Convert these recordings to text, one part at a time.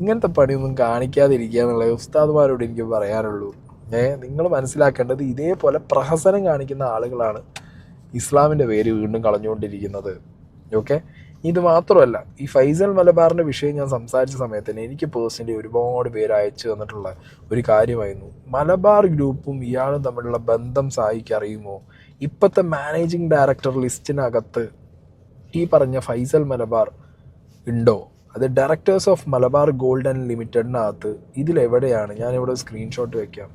ഇങ്ങനത്തെ പണിയൊന്നും കാണിക്കാതിരിക്കുക എന്നുള്ളത് ഉസ്താദുമാരോട് എനിക്ക് പറയാനുള്ളൂ. നിങ്ങൾ മനസ്സിലാക്കേണ്ടത് ഇതേപോലെ പ്രഹസനം കാണിക്കുന്ന ആളുകളാണ് ഇസ്ലാമിൻ്റെ പേര് വീണ്ടും കളഞ്ഞുകൊണ്ടിരിക്കുന്നത്. ഓക്കെ, ഇത് മാത്രമല്ല, ഈ ഫൈസൽ മലബാറിൻ്റെ വിഷയം ഞാൻ സംസാരിച്ച സമയത്ത് തന്നെ എനിക്ക് പേഴ്സണലി ഒരുപാട് പേര് അയച്ചു തന്നിട്ടുള്ള ഒരു കാര്യമായിരുന്നു, മലബാർ ഗ്രൂപ്പും ഇയാളും തമ്മിലുള്ള ബന്ധം സായിക്ക് അറിയുമോ? ഇപ്പോഴത്തെ മാനേജിങ് ഡയറക്ടർ ലിസ്റ്റിനകത്ത് ഈ പറഞ്ഞ ഫൈസൽ മലബാർ ഉണ്ടോ? അത് directors of Malabar gold and ലിമിറ്റഡിനകത്ത് ഇതിലെവിടെയാണ്? ഞാനിവിടെ സ്ക്രീൻഷോട്ട് വയ്ക്കാം.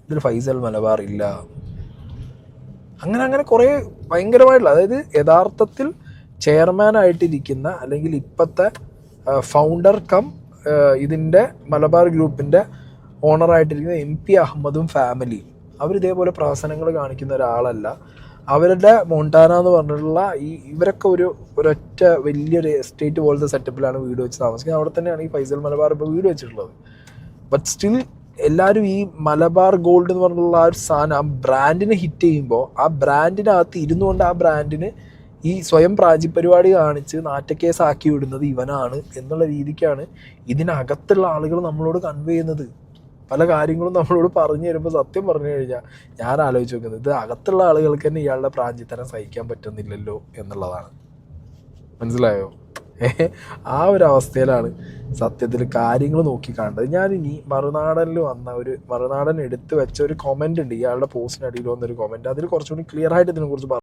ഇതിൽ ഫൈസൽ മലബാർ ഇല്ല. അങ്ങനെ കുറേ ഭയങ്കരമായിട്ടുള്ള, അതായത് യഥാർത്ഥത്തിൽ ചെയർമാനായിട്ടിരിക്കുന്ന അല്ലെങ്കിൽ ഇപ്പോഴത്തെ ഫൗണ്ടർ കം ഇതിൻ്റെ മലബാർ ഗ്രൂപ്പിൻ്റെ ഓണറായിട്ടിരിക്കുന്ന MP അഹമ്മദും ഫാമിലിയും അവരിതേപോലെ പ്രഹസനങ്ങൾ കാണിക്കുന്ന ഒരാളല്ല. അവരുടെ മോണ്ടാന എന്ന് പറഞ്ഞിട്ടുള്ള ഇവരൊക്കെ ഒരൊറ്റ വലിയൊരു എസ്റ്റേറ്റ് പോലത്തെ സെറ്റപ്പിലാണ് വീട് വെച്ച് താമസിക്കുന്നത്. അവിടെ തന്നെയാണ് ഈ ഫൈസൽ മലബാർ ഇപ്പോൾ വീട് വെച്ചിട്ടുള്ളത്. ബട്ട് സ്റ്റിൽ എല്ലാവരും ഈ മലബാർ ഗോൾഡ് എന്ന് പറഞ്ഞിട്ടുള്ള ആ ഒരു സാധനം, ആ ബ്രാൻഡിനെ ഹിറ്റ് ചെയ്യുമ്പോൾ ആ ബ്രാൻഡിനകത്ത് ഇരുന്നുകൊണ്ട് ആ ബ്രാൻഡിന് ഈ സ്വയം പരിപാടി കാണിച്ച് നാറ്റക്കേസാക്കി വിടുന്നത് ഇവനാണ് എന്നുള്ള രീതിക്കാണ് ഇതിനകത്തുള്ള ആളുകൾ നമ്മളോട് കൺവേ ചെയ്യുന്നത്. പല കാര്യങ്ങളും നമ്മളോട് പറഞ്ഞു തരുമ്പോൾ സത്യം പറഞ്ഞു കഴിഞ്ഞാൽ ഞാൻ ആലോചിച്ച് നോക്കുന്നത്, ഇത് അകത്തുള്ള ആളുകൾക്ക് തന്നെ ഇയാളുടെ പ്രാഞ്ചിത്തരം സഹിക്കാൻ പറ്റുന്നില്ലല്ലോ എന്നുള്ളതാണ്. മനസ്സിലായോ? ആ ഒരു അവസ്ഥയിലാണ് സത്യത്തിൽ കാര്യങ്ങൾ നോക്കിക്കാണ്ടത്. ഞാനിനി മറുനാടനിൽ വന്ന മറുനാടൻ എടുത്തു വെച്ച ഒരു കമൻ്റ് ഉണ്ട്, ഇയാളുടെ പോസ്റ്റിനടിയിൽ വന്നൊരു കമൻറ്റ്. അതിൽ കുറച്ചുകൂടി ക്ലിയർ ആയിട്ട് ഇതിനെക്കുറിച്ച്